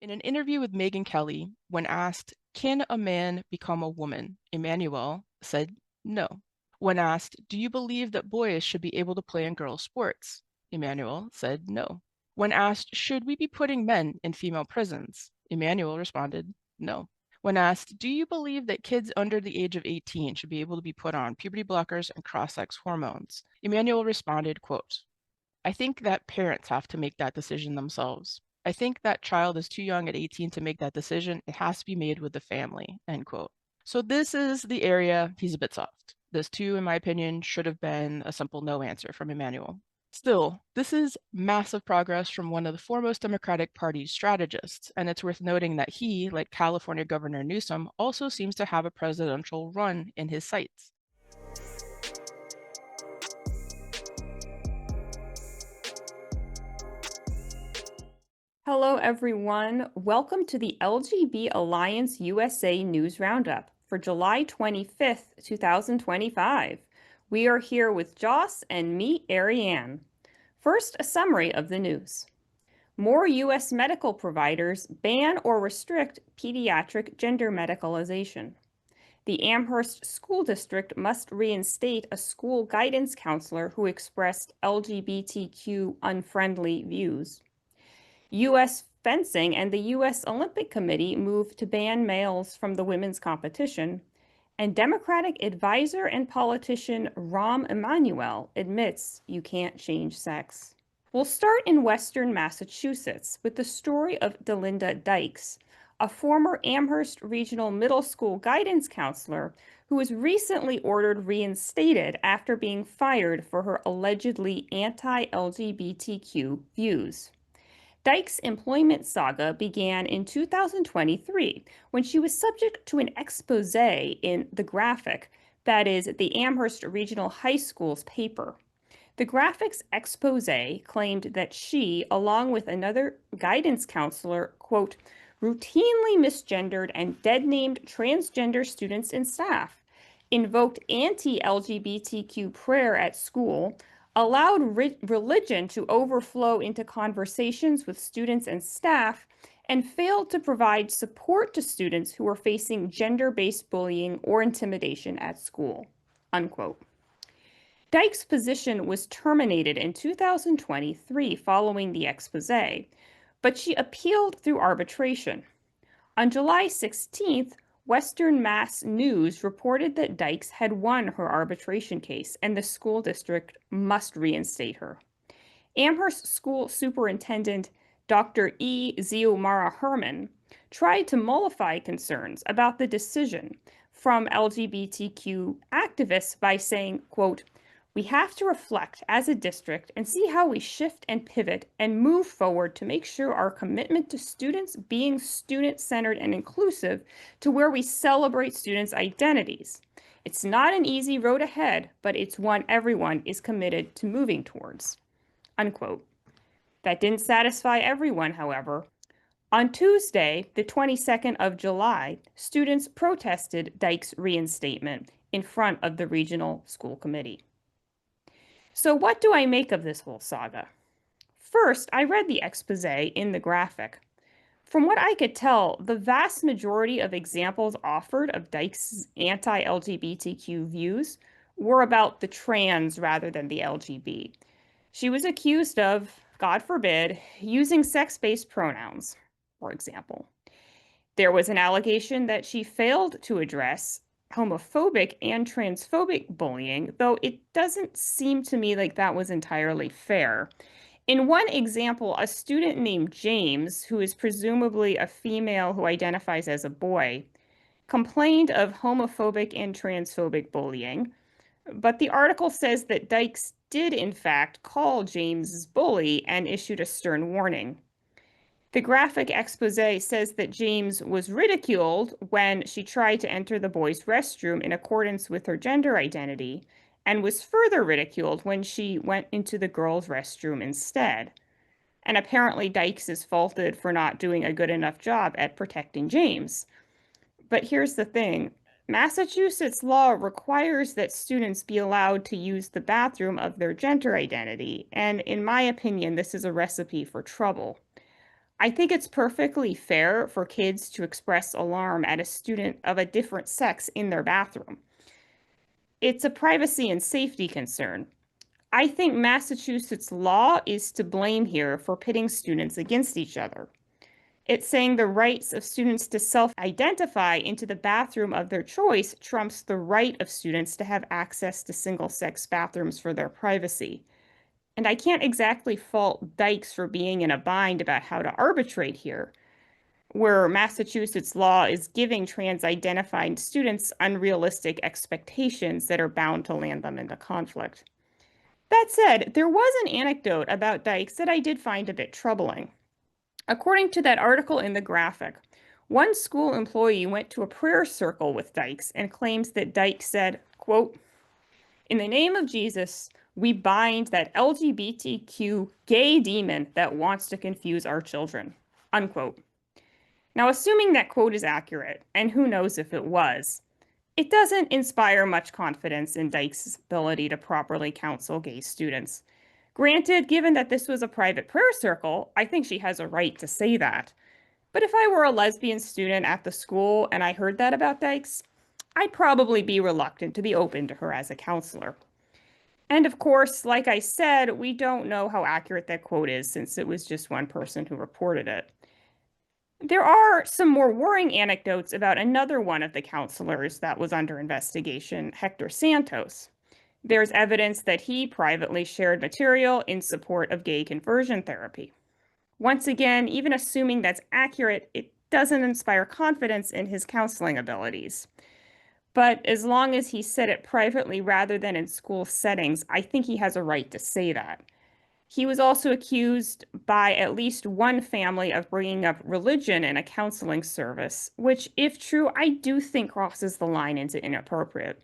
In an interview with Megyn Kelly, when asked, "Can a man become a woman?" Emmanuel said no. When asked, "Do you believe that boys should be able to play in girls' sports?" Emmanuel said no. When asked, "Should we be putting men in female prisons?" Emmanuel responded no. When asked, "Do you believe that kids under the age of 18 should be able to be put on puberty blockers and cross-sex hormones?" Emmanuel responded, quote, "I think that parents have to make that decision themselves. I think that child is too young at 18 to make that decision. It has to be made with the family," end quote. So this is the area he's a bit soft. This too, in my opinion, should have been a simple no answer from Emmanuel. Still, this is massive progress from one of the foremost Democratic Party's strategists, and it's worth noting that he, like California Governor Newsom, also seems to have a presidential run in his sights. Hello, everyone. Welcome to the LGB Alliance USA News Roundup for July 25th, 2025. We are here with Jos and me, Arianne. First, a summary of the news. More U.S. medical providers ban or restrict pediatric gender medicalization. The Amherst School District must reinstate a school guidance counselor who expressed LGBTQ unfriendly views. U.S. fencing and the U.S. Olympic Committee moved to ban males from the women's competition, and Democratic advisor and politician Rahm Emmanuel admits you can't change sex. We'll start in Western Massachusetts with the story of Delinda Dykes, a former Amherst Regional Middle School guidance counselor who was recently ordered reinstated after being fired for her allegedly anti-LGBTQ views. Dykes' employment saga began in 2023 when she was subject to an expose in The Graphic, that is, the Amherst Regional High School's paper. The Graphic's expose claimed that she, along with another guidance counselor, quote, routinely misgendered and dead-named transgender students and staff, invoked anti-LGBTQ prayer at school, allowed religion to overflow into conversations with students and staff, and failed to provide support to students who were facing gender-based bullying or intimidation at school, unquote. Dykes' position was terminated in 2023 following the expose, but she appealed through arbitration. On July 16th, Western Mass News reported that Dykes had won her arbitration case and the school district must reinstate her. Amherst School Superintendent Dr. E. Xiomara Herman tried to mollify concerns about the decision from LGBTQ activists by saying, quote, "We have to reflect as a district and see how we shift and pivot and move forward to make sure our commitment to students being student-centered and inclusive to where we celebrate students' identities. It's not an easy road ahead, but it's one everyone is committed to moving towards," unquote. That didn't satisfy everyone, however. On Tuesday, the 22nd of July, students protested Dykes' reinstatement in front of the regional school committee. So what do I make of this whole saga? First, I read the expose in The Graphic. From what I could tell, the vast majority of examples offered of Dykes' anti-LGBTQ views were about the trans rather than the LGB. She was accused of, God forbid, using sex-based pronouns, for example. There was an allegation that she failed to address homophobic and transphobic bullying, though it doesn't seem to me like that was entirely fair. In one example, a student named James, who is presumably a female who identifies as a boy, complained of homophobic and transphobic bullying, but the article says that Dykes did in fact call James bully and issued a stern warning. The Graphic expose says that James was ridiculed when she tried to enter the boys' restroom in accordance with her gender identity, and was further ridiculed when she went into the girls' restroom instead. And apparently Dykes is faulted for not doing a good enough job at protecting James. But here's the thing. Massachusetts law requires that students be allowed to use the bathroom of their gender identity, and in my opinion, this is a recipe for trouble. I think it's perfectly fair for kids to express alarm at a student of a different sex in their bathroom. It's a privacy and safety concern. I think Massachusetts law is to blame here for pitting students against each other. It's saying the rights of students to self-identify into the bathroom of their choice trumps the right of students to have access to single-sex bathrooms for their privacy. And I can't exactly fault Dykes for being in a bind about how to arbitrate here, where Massachusetts law is giving trans-identified students unrealistic expectations that are bound to land them into conflict. That said, there was an anecdote about Dykes that I did find a bit troubling. According to that article in the graphic, one school employee went to a prayer circle with Dykes and claims that Dykes said, quote, "In the name of Jesus, we bind that LGBTQ gay demon that wants to confuse our children," unquote. Now, assuming that quote is accurate, and who knows if it was, it doesn't inspire much confidence in Dykes' ability to properly counsel gay students. Granted, given that this was a private prayer circle, I think she has a right to say that. But if I were a lesbian student at the school and I heard that about Dykes, I'd probably be reluctant to be open to her as a counselor. And of course, like I said, we don't know how accurate that quote is since it was just one person who reported it. There are some more worrying anecdotes about another one of the counselors that was under investigation, Hector Santos. There's evidence that he privately shared material in support of gay conversion therapy. Once again, even assuming that's accurate, it doesn't inspire confidence in his counseling abilities. But as long as he said it privately rather than in school settings, I think he has a right to say that. He was also accused by at least one family of bringing up religion in a counseling service, which, if true, I do think crosses the line into inappropriate.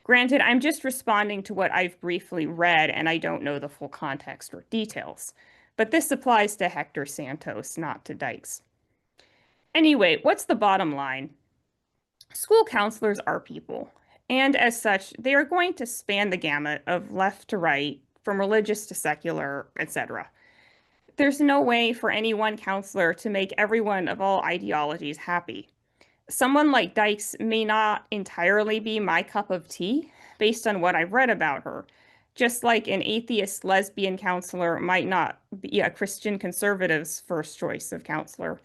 Granted, I'm just responding to what I've briefly read, and I don't know the full context or details. But this applies to Hector Santos, not to Dykes. Anyway, what's the bottom line? School counselors are people, and as such, they are going to span the gamut of left to right, from religious to secular, etc. There's no way for any one counselor to make everyone of all ideologies happy. Someone like Dykes may not entirely be my cup of tea based on what I've read about her, just like an atheist lesbian counselor might not be a Christian conservative's first choice of counselor.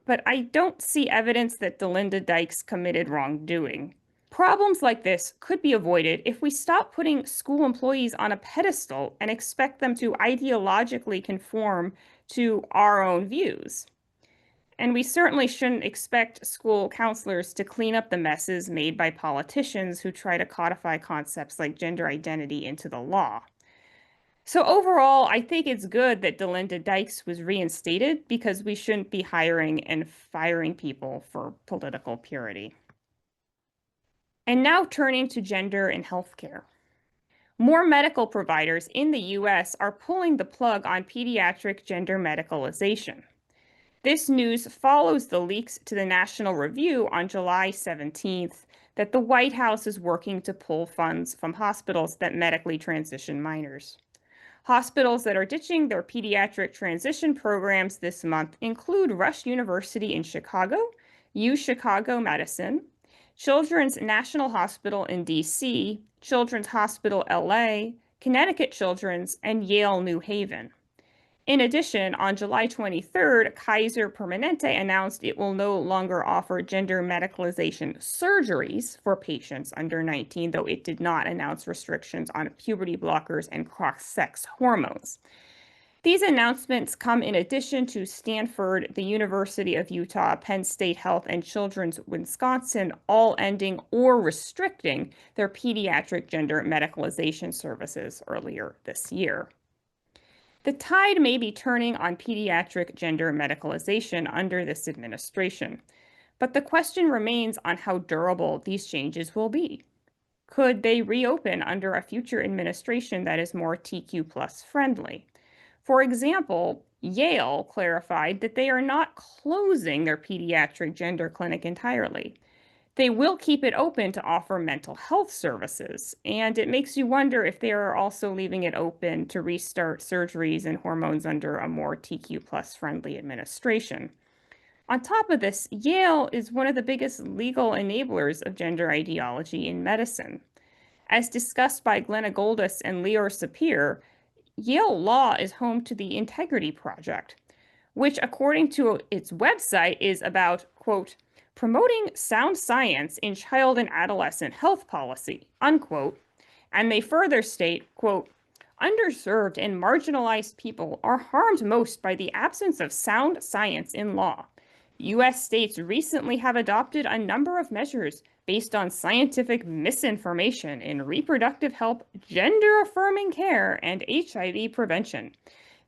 But I don't see evidence that Delinda Dykes committed wrongdoing. Problems like this could be avoided if we stop putting school employees on a pedestal and expect them to ideologically conform to our own views. And we certainly shouldn't expect school counselors to clean up the messes made by politicians who try to codify concepts like gender identity into the law. So overall, I think it's good that Delinda Dykes was reinstated because we shouldn't be hiring and firing people for political purity. And now turning to gender in healthcare. More medical providers in the US are pulling the plug on pediatric gender medicalization. This news follows the leaks to the National Review on July 17th that the White House is working to pull funds from hospitals that medically transition minors. Hospitals that are ditching their pediatric transition programs this month include Rush University in Chicago, UChicago Medicine, Children's National Hospital in DC, Children's Hospital LA, Connecticut Children's, and Yale New Haven. In addition, on July 23rd, Kaiser Permanente announced it will no longer offer gender medicalization surgeries for patients under 19, though it did not announce restrictions on puberty blockers and cross-sex hormones. These announcements come in addition to Stanford, the University of Utah, Penn State Health, and Children's Wisconsin all ending or restricting their pediatric gender medicalization services earlier this year. The tide may be turning on pediatric gender medicalization under this administration, but the question remains on how durable these changes will be. Could they reopen under a future administration that is more TQ plus friendly? For example, Yale clarified that they are not closing their pediatric gender clinic entirely. They will keep it open to offer mental health services, and it makes you wonder if they are also leaving it open to restart surgeries and hormones under a more TQ plus friendly administration. On top of this, Yale is one of the biggest legal enablers of gender ideology in medicine. As discussed by Glenna Goldis and Leor Sapir, Yale Law is home to the Integrity Project, which, according to its website, is about, quote, promoting sound science in child and adolescent health policy, unquote. And they further state, quote, underserved and marginalized people are harmed most by the absence of sound science in law. U.S. states recently have adopted a number of measures based on scientific misinformation in reproductive health, gender affirming care, and HIV prevention.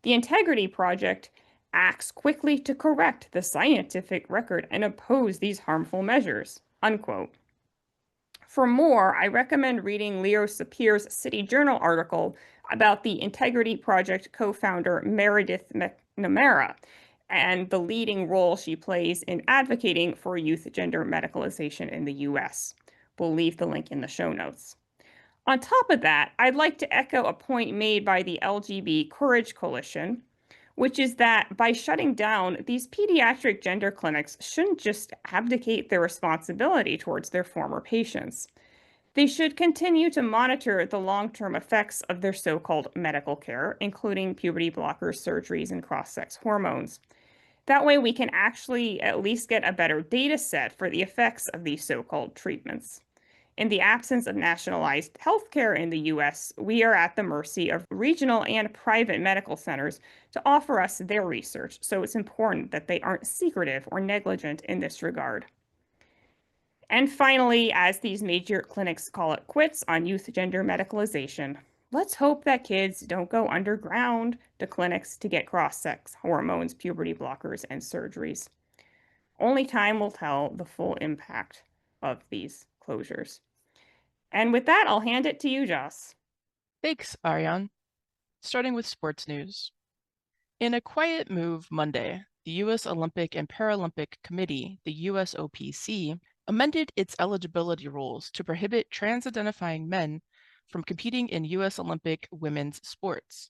The Integrity Project acts quickly to correct the scientific record and oppose these harmful measures. Unquote. For more, I recommend reading Leo Sapir's City Journal article about the Integrity Project co-founder Meredith McNamara and the leading role she plays in advocating for youth gender medicalization in the US. We'll leave the link in the show notes. On top of that, I'd like to echo a point made by the LGB Courage Coalition, which is that by shutting down, these pediatric gender clinics shouldn't just abdicate their responsibility towards their former patients. They should continue to monitor the long-term effects of their so-called medical care, including puberty blockers, surgeries, and cross-sex hormones. That way we can actually at least get a better data set for the effects of these so-called treatments. In the absence of nationalized healthcare in the US, we are at the mercy of regional and private medical centers to offer us their research, so it's important that they aren't secretive or negligent in this regard. And finally, as these major clinics call it quits on youth gender medicalization, let's hope that kids don't go underground to clinics to get cross-sex hormones, puberty blockers, and surgeries. Only time will tell the full impact of these closures. And with that, I'll hand it to you, Jos. Thanks, Arianne. Starting with sports news. In a quiet move Monday, the U.S. Olympic and Paralympic Committee, the USOPC, amended its eligibility rules to prohibit trans-identifying men from competing in U.S. Olympic women's sports.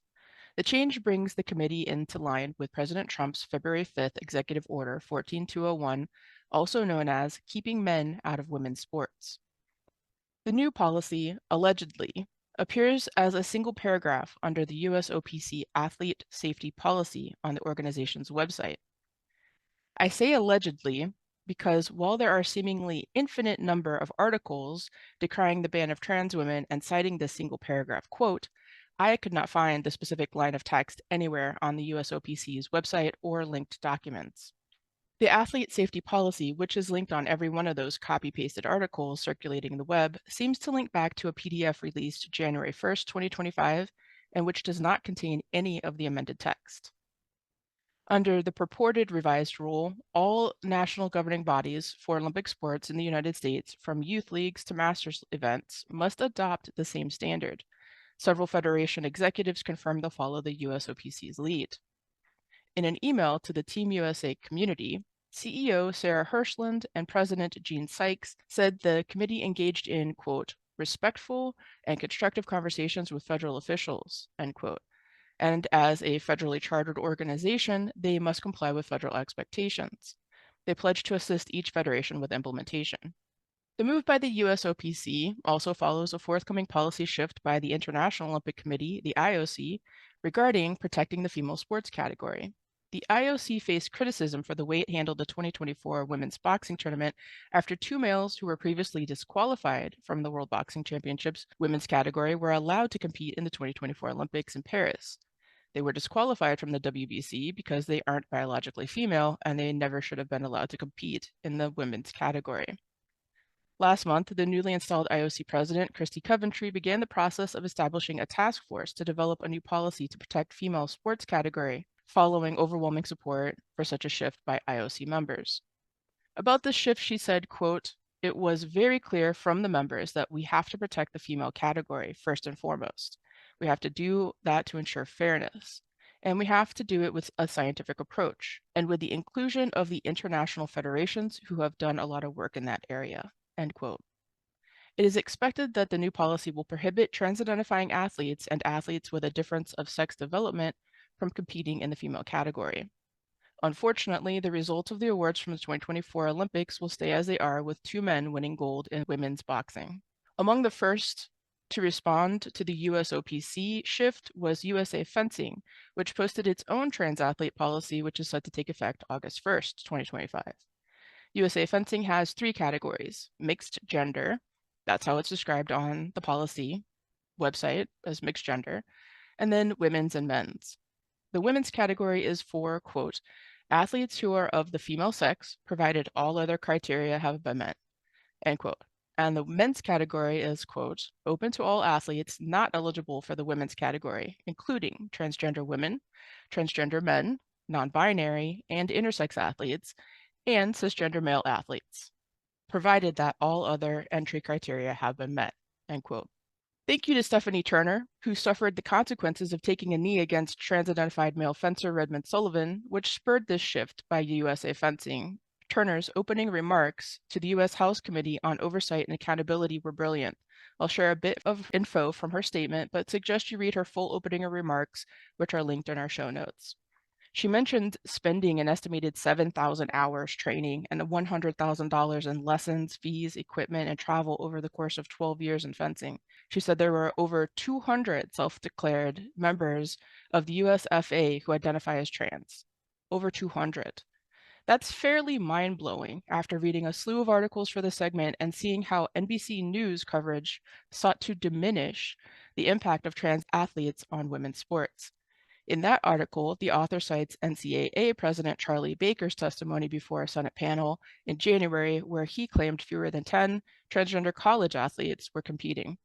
The change brings the committee into line with President Trump's February 5th Executive Order 14201, also known as Keeping Men Out of Women's Sports. The new policy, allegedly, appears as a single paragraph under the USOPC Athlete Safety Policy on the organization's website. I say allegedly because while there are seemingly infinite number of articles decrying the ban of trans women and citing this single paragraph quote, I could not find the specific line of text anywhere on the USOPC's website or linked documents. The athlete safety policy, which is linked on every one of those copy-pasted articles circulating the web, seems to link back to a PDF released January 1st, 2025, and which does not contain any of the amended text. Under the purported revised rule, all national governing bodies for Olympic sports in the United States, from youth leagues to masters events, must adopt the same standard. Several federation executives confirmed they'll follow the USOPC's lead. In an email to the Team USA community, CEO Sarah Hirschland and President Gene Sykes said the committee engaged in, quote, respectful and constructive conversations with federal officials, end quote. And as a federally chartered organization, they must comply with federal expectations. They pledge to assist each federation with implementation. The move by the USOPC also follows a forthcoming policy shift by the International Olympic Committee, the IOC, regarding protecting the female sports category. The IOC faced criticism for the way it handled the 2024 women's boxing tournament after two males who were previously disqualified from the World Boxing Championships women's category were allowed to compete in the 2024 Olympics in Paris. They were disqualified from the WBC because they aren't biologically female and they never should have been allowed to compete in the women's category. Last month, the newly installed IOC president, Christy Coventry, began the process of establishing a task force to develop a new policy to protect female sports category, following overwhelming support for such a shift by IOC members. About this shift, she said, quote, it was very clear from the members that we have to protect the female category first and foremost. We have to do that to ensure fairness. And we have to do it with a scientific approach and with the inclusion of the international federations who have done a lot of work in that area, end quote. It is expected that the new policy will prohibit trans-identifying athletes and athletes with a difference of sex development from competing in the female category. Unfortunately, the results of the awards from the 2024 Olympics will stay as they are, with 2 men winning gold in women's boxing. Among the first to respond to the USOPC shift was USA Fencing, which posted its own trans athlete policy, which is set to take effect August 1st, 2025. USA Fencing has 3 categories: mixed gender, that's how it's described on the policy website as mixed gender, and then women's and men's. The women's category is for, quote, athletes who are of the female sex, provided all other criteria have been met, end quote. And the men's category is, quote, open to all athletes not eligible for the women's category, including transgender women, transgender men, non-binary, and intersex athletes, and cisgender male athletes, provided that all other entry criteria have been met, end quote. Thank you to Stephanie Turner, who suffered the consequences of taking a knee against trans-identified male fencer Redmond Sullivan, which spurred this shift by USA Fencing. Turner's opening remarks to the U.S. House Committee on Oversight and Accountability were brilliant. I'll share a bit of info from her statement, but suggest you read her full opening remarks, which are linked in our show notes. She mentioned spending an estimated 7,000 hours training and $100,000 in lessons, fees, equipment, and travel over the course of 12 years in fencing. She said there were over 200 self-declared members of the USFA who identify as trans. Over 200. That's fairly mind-blowing after reading a slew of articles for the segment and seeing how NBC News coverage sought to diminish the impact of trans athletes on women's sports. In that article, the author cites NCAA President Charlie Baker's testimony before a Senate panel in January, where he claimed fewer than 10 transgender college athletes were competing.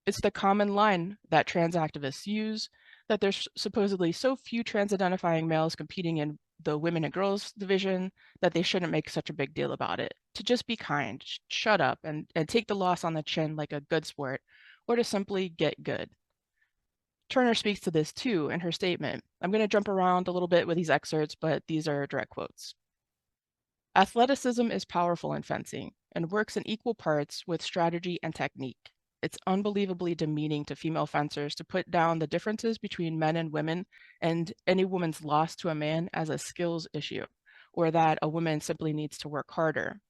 It's the common line that trans activists use, that there's supposedly so few trans-identifying males competing in the women and girls division that they shouldn't make such a big deal about it. To just be kind, shut up, and take the loss on the chin like a good sport, or to simply get good. Turner speaks to this too in her statement. I'm going to jump around a little bit with these excerpts, but these are direct quotes. Athleticism is powerful in fencing and works in equal parts with strategy and technique. It's unbelievably demeaning to female fencers to put down the differences between men and women and any woman's loss to a man as a skills issue, or that a woman simply needs to work harder.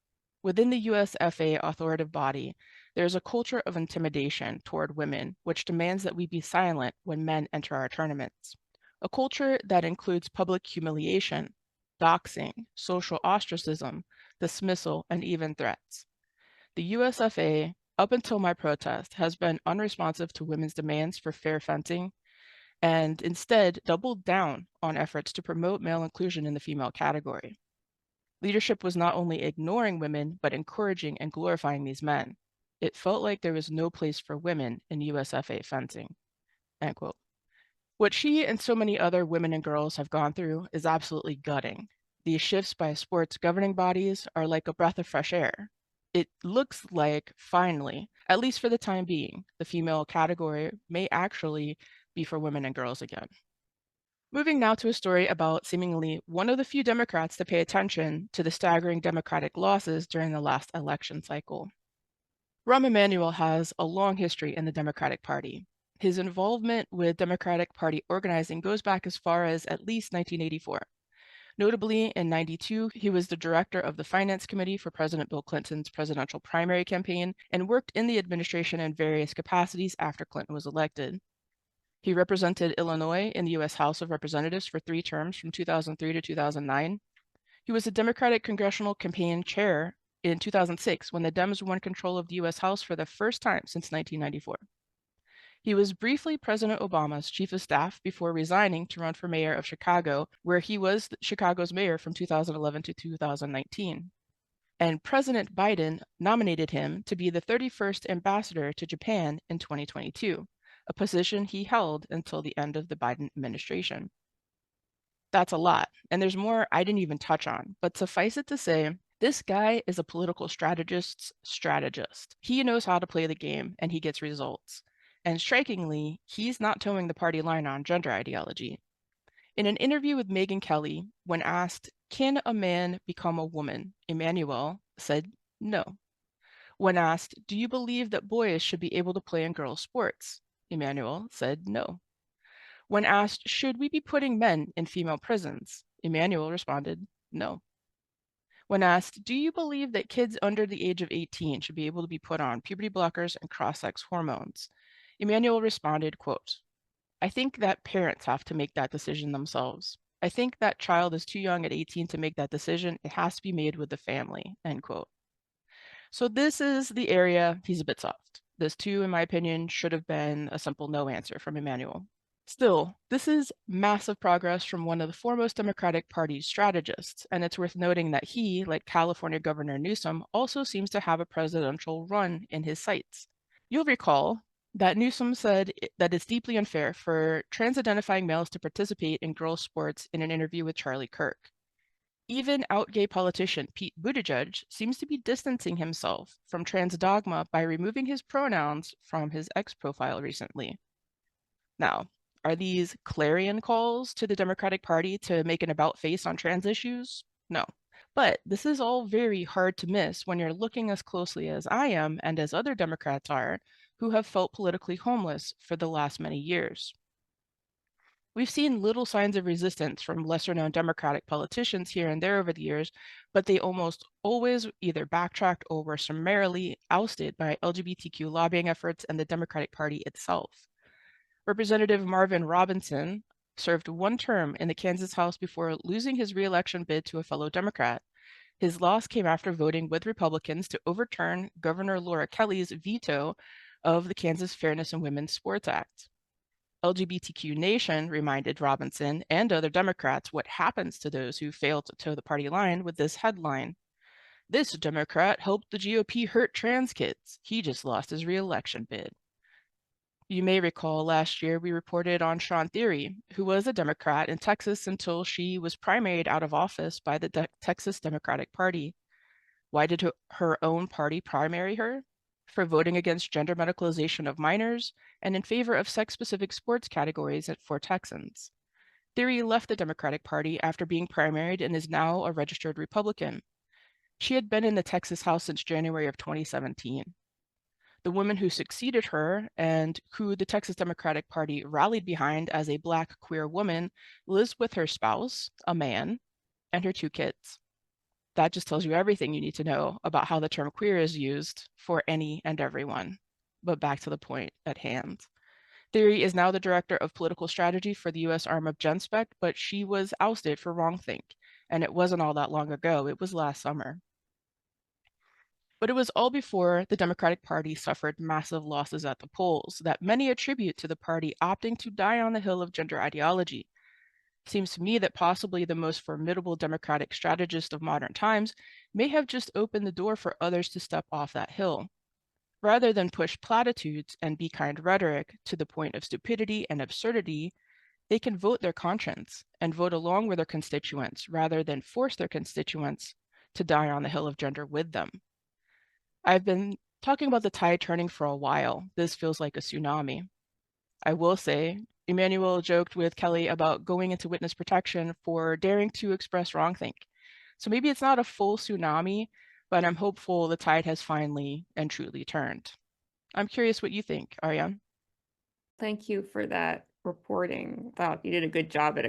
Within the USFA authoritative body, there is a culture of intimidation toward women, which demands that we be silent when men enter our tournaments. A culture that includes public humiliation, doxing, social ostracism, dismissal, and even threats. The USFA, up until my protest, has been unresponsive to women's demands for fair fencing and instead doubled down on efforts to promote male inclusion in the female category. Leadership was not only ignoring women, but encouraging and glorifying these men. It felt like there was no place for women in USFA fencing, end quote. What she and so many other women and girls have gone through is absolutely gutting. These shifts by sports governing bodies are like a breath of fresh air. It looks like, finally, at least for the time being, the female category may actually be for women and girls again. Moving now to a story about seemingly one of the few Democrats to pay attention to the staggering Democratic losses during the last election cycle. Rahm Emmanuel has a long history in the Democratic Party. His involvement with Democratic Party organizing goes back as far as at least 1984. Notably, in 92, he was the director of the Finance Committee for President Bill Clinton's presidential primary campaign and worked in the administration in various capacities after Clinton was elected. He represented Illinois in the U.S. House of Representatives for 3 terms from 2003 to 2009. He was the Democratic Congressional Campaign Chair in 2006 when the Dems won control of the U.S. House for the first time since 1994. He was briefly President Obama's chief of staff before resigning to run for mayor of Chicago, where he was Chicago's mayor from 2011 to 2019. And President Biden nominated him to be the 31st ambassador to Japan in 2022, a position he held until the end of the Biden administration. That's a lot, and there's more I didn't even touch on, but suffice it to say, this guy is a political strategist's strategist. He knows how to play the game, and he gets results. And strikingly, he's not towing the party line on gender ideology. In an interview with Megyn Kelly, when asked, can a man become a woman, Emmanuel said no. When asked, do you believe that boys should be able to play in girls' sports? Emmanuel said no. When asked, should we be putting men in female prisons? Emmanuel responded, no. When asked, do you believe that kids under the age of 18 should be able to be put on puberty blockers and cross-sex hormones? Emmanuel responded, quote, I think that parents have to make that decision themselves. I think that child is too young at 18 to make that decision. It has to be made with the family, end quote. So this is the area he's a bit soft. This too, in my opinion, should have been a simple no answer from Emmanuel. Still, this is massive progress from one of the foremost Democratic Party strategists, and it's worth noting that he, like California Governor Newsom, also seems to have a presidential run in his sights. You'll recall that Newsom said that it's deeply unfair for trans-identifying males to participate in girls' sports in an interview with Charlie Kirk. Even out gay politician Pete Buttigieg seems to be distancing himself from trans dogma by removing his pronouns from his X profile recently. Now, are these clarion calls to the Democratic Party to make an about face on trans issues? No. But this is all very hard to miss when you're looking as closely as I am and as other Democrats are who have felt politically homeless for the last many years. We've seen little signs of resistance from lesser known Democratic politicians here and there over the years, but they almost always either backtracked or were summarily ousted by LGBTQ lobbying efforts and the Democratic Party itself. Representative Marvin Robinson served one term in the Kansas House before losing his reelection bid to a fellow Democrat. His loss came after voting with Republicans to overturn Governor Laura Kelly's veto of the Kansas Fairness in Women's Sports Act. LGBTQ Nation reminded Robinson and other Democrats what happens to those who fail to toe the party line with this headline. This Democrat helped the GOP hurt trans kids. He just lost his reelection bid. You may recall last year we reported on Sean Theory, who was a Democrat in Texas until she was primaried out of office by the Texas Democratic Party. Why did her own party primary her? For voting against gender medicalization of minors and in favor of sex-specific sports categories for Texans. Theory left the Democratic Party after being primaried and is now a registered Republican. She had been in the Texas House since January of 2017. The woman who succeeded her and who the Texas Democratic Party rallied behind as a Black queer woman lives with her spouse, a man, and her 2 kids. That just tells you everything you need to know about how the term queer is used for any and everyone. But back to the point at hand. Theory is now the director of political strategy for the U.S. arm of GenSpec, but she was ousted for wrongthink, and it wasn't all that long ago. It was last summer. But it was all before the Democratic Party suffered massive losses at the polls that many attribute to the party opting to die on the hill of gender ideology. Seems to me that possibly the most formidable Democratic strategist of modern times may have just opened the door for others to step off that hill. Rather than push platitudes and be kind rhetoric to the point of stupidity and absurdity, they can vote their conscience and vote along with their constituents rather than force their constituents to die on the hill of gender with them. I've been talking about the tide turning for a while. This feels like a tsunami. I will say, Emmanuel joked with Kelly about going into witness protection for daring to express wrongthink. So maybe it's not a full tsunami, but I'm hopeful the tide has finally and truly turned. I'm curious what you think, Arianne. Thank you for that reporting. Wow, you did a good job at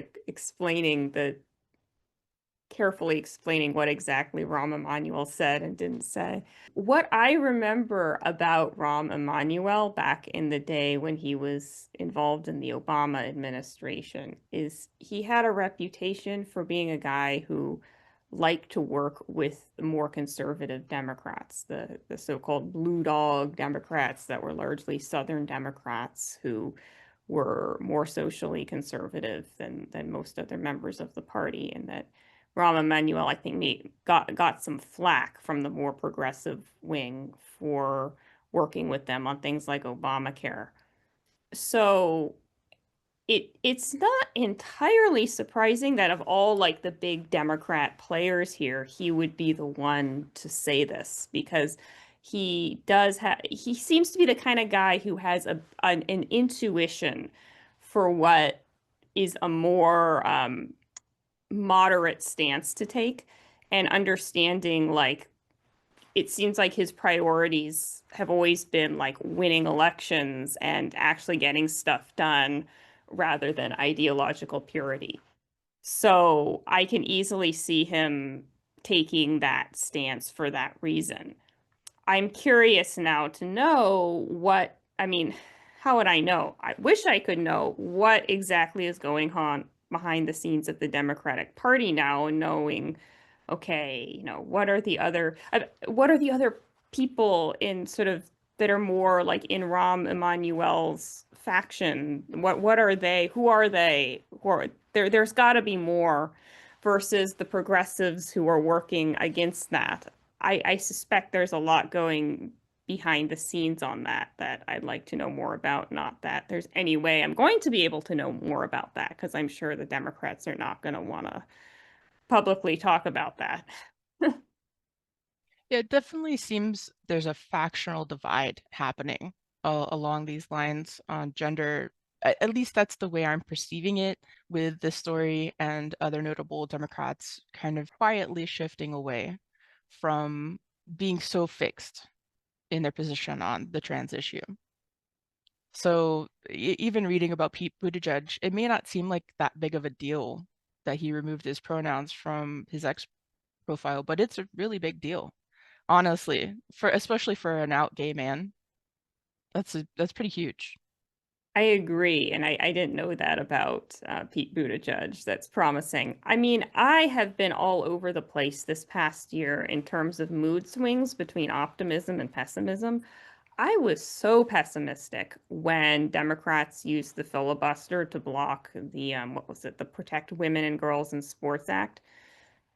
carefully explaining what exactly Rahm Emmanuel said and didn't say. What I remember about Rahm Emmanuel back in the day when he was involved in the Obama administration is he had a reputation for being a guy who liked to work with the more conservative Democrats, the so-called blue dog Democrats that were largely Southern Democrats who were more socially conservative than most other members of the party, and that Rahm Emmanuel, I think, got some flack from the more progressive wing for working with them on things like Obamacare. So it's not entirely surprising that of all like the big Democrat players here, he would be the one to say this because he seems to be the kind of guy who has an intuition for what is a more moderate stance to take and understanding like it seems like his priorities have always been like winning elections and actually getting stuff done rather than ideological purity. So I can easily see him taking that stance for that reason. I'm curious now to know what, I mean, how would I know? I wish I could know what exactly is going on behind the scenes of the Democratic Party now, and knowing, okay, what are the other people in sort of that are more like in Rahm Emmanuel's faction? What are they? Who are they? There's got to be more versus the progressives who are working against that. I suspect there's a lot going behind the scenes on that I'd like to know more about. Not that there's any way I'm going to be able to know more about that, because I'm sure the Democrats are not going to want to publicly talk about that. Yeah, it definitely seems there's a factional divide happening along these lines on gender. At least that's the way I'm perceiving it with this story and other notable Democrats kind of quietly shifting away from being so fixed in their position on the trans issue. So even reading about Pete Buttigieg, it may not seem like that big of a deal that he removed his pronouns from his ex profile, but it's a really big deal, honestly, for especially for an out gay man. That's pretty huge. I agree, and I didn't know that about Pete Buttigieg. That's promising. I mean, I have been all over the place this past year in terms of mood swings between optimism and pessimism. I was so pessimistic when Democrats used the filibuster to block the what was it, the Protect Women and Girls in Sports Act,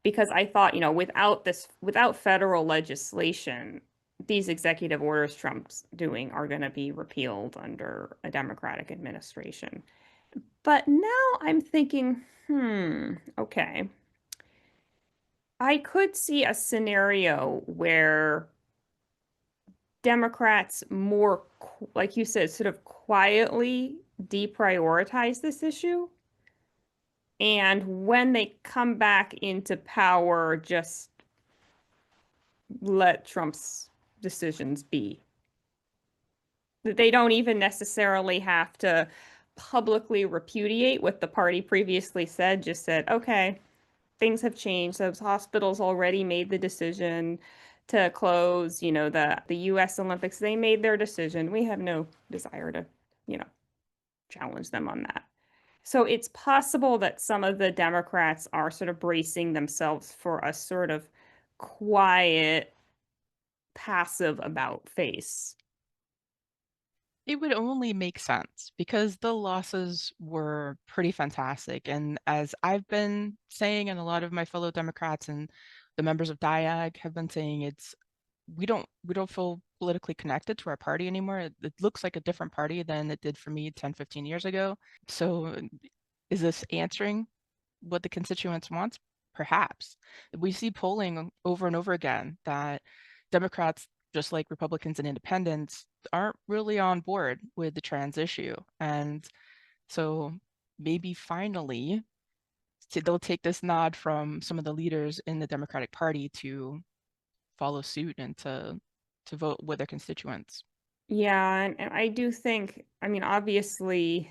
because I thought, without federal legislation, these executive orders Trump's doing are going to be repealed under a Democratic administration. But now I'm thinking, okay. I could see a scenario where Democrats more, like you said, sort of quietly deprioritize this issue. And when they come back into power, just let Trump's decisions be. That they don't even necessarily have to publicly repudiate what the party previously said, just said, okay, things have changed. Those hospitals already made the decision to close, the US Olympics. They made their decision. We have no desire to, you know, challenge them on that. So it's possible that some of the Democrats are sort of bracing themselves for a sort of quiet, passive about face. It would only make sense because the losses were pretty fantastic. And as I've been saying, and a lot of my fellow Democrats and the members of Diag have been saying, it's we don't feel politically connected to our party anymore. It looks like a different party than it did for me 10, 15 years ago. So is this answering what the constituents wants? Perhaps. We see polling over and over again that Democrats, just like Republicans and independents, aren't really on board with the trans issue. And so maybe finally they'll take this nod from some of the leaders in the Democratic Party to follow suit and to vote with their constituents. Yeah, and I do think, I mean, obviously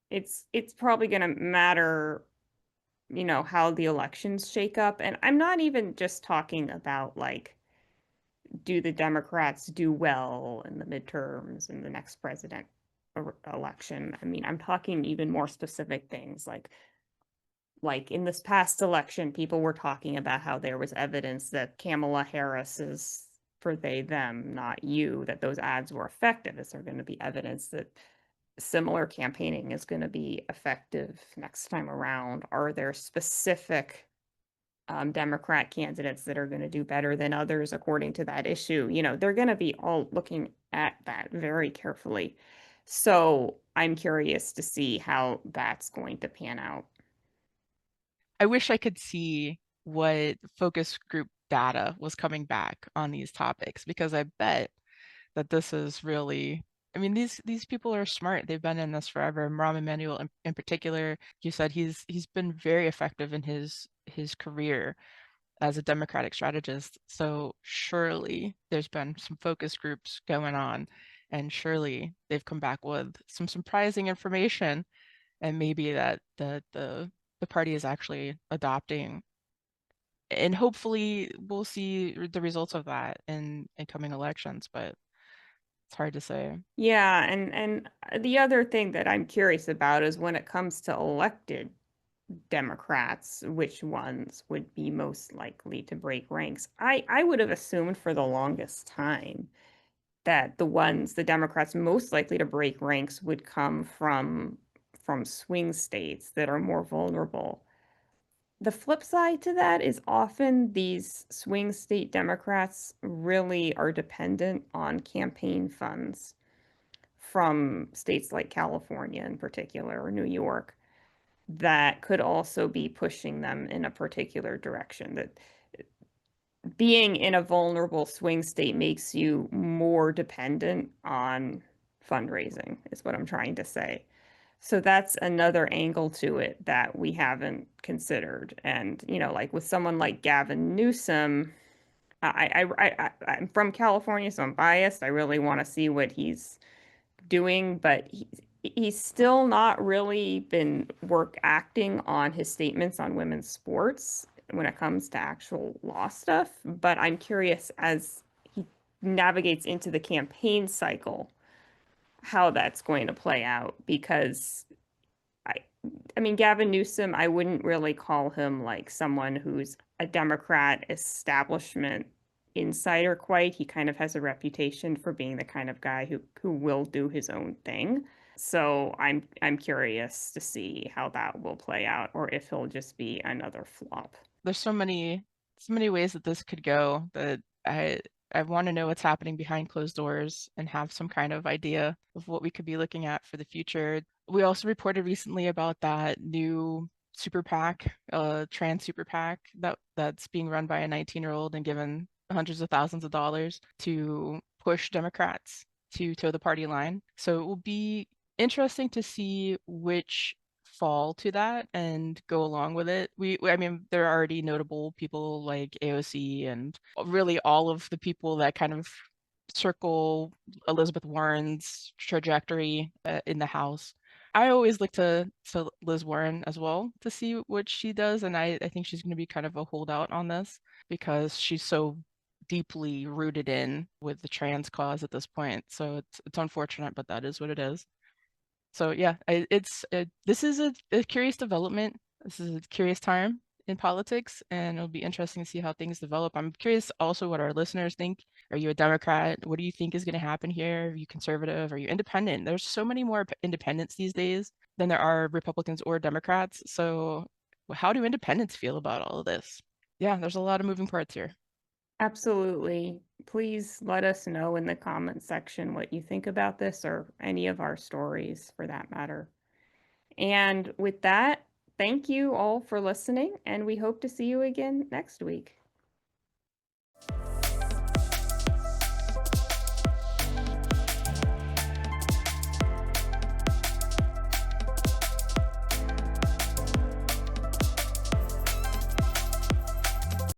it's probably going to matter, how the elections shake up. And I'm not even just talking about like, do the Democrats do well in the midterms and the next president election? I mean, I'm talking even more specific things like in this past election, people were talking about how there was evidence that Kamala Harris is for they, them, not you, that those ads were effective. Is there going to be evidence that similar campaigning is going to be effective next time around? Are there specific Democrat candidates that are going to do better than others according to that issue? They're going to be all looking at that very carefully. So I'm curious to see how that's going to pan out. I wish I could see what focus group data was coming back on these topics because I bet that this is really, I mean, these people are smart. They've been in this forever. Rahm Emmanuel in particular, you said he's been very effective in his career as a Democratic strategist. So surely there's been some focus groups going on, and surely they've come back with some surprising information, and maybe that the party is actually adopting, and hopefully we'll see the results of that in coming elections, but it's hard to say. Yeah, and the other thing that I'm curious about is when it comes to elected Democrats, which ones would be most likely to break ranks? I would have assumed for the longest time that the Democrats most likely to break ranks would come from swing states that are more vulnerable. The flip side to that is often these swing state Democrats really are dependent on campaign funds from states like California in particular, or New York, that could also be pushing them in a particular direction. That being in a vulnerable swing state makes you more dependent on fundraising, is what I'm trying to say. So that's another angle to it that we haven't considered. And, like with someone like Gavin Newsom, I'm from California, so I'm biased. I really want to see what he's doing, but he's still not really been acting on his statements on women's sports when it comes to actual law stuff. But I'm curious as he navigates into the campaign cycle how that's going to play out because I I mean Gavin Newsom, I wouldn't really call him like someone who's a Democrat establishment insider quite. He kind of has a reputation for being the kind of guy who will do his own thing. So I'm curious to see how that will play out or if he'll just be another flop. There's so many ways that this could go that I want to know what's happening behind closed doors and have some kind of idea of what we could be looking at for the future. We also reported recently about that new super PAC, trans super PAC that's being run by a 19-year-old and given hundreds of thousands of dollars to push Democrats to toe the party line. So it will be interesting to see which fall to that and go along with it. I mean, there are already notable people like AOC and really all of the people that kind of circle Elizabeth Warren's trajectory in the House. I always look to Liz Warren as well to see what she does, and I think she's going to be kind of a holdout on this because she's so deeply rooted in with the trans cause at this point. So it's unfortunate, but that is what it is. So yeah, this is a curious development. This is a curious time in politics, and it'll be interesting to see how things develop. I'm curious also what our listeners think. Are you a Democrat? What do you think is going to happen here? Are you conservative? Are you independent? There's so many more independents these days than there are Republicans or Democrats. So how do independents feel about all of this? Yeah, there's a lot of moving parts here. Absolutely. Please let us know in the comment section what you think about this or any of our stories for that matter. And with that, thank you all for listening, and we hope to see you again next week.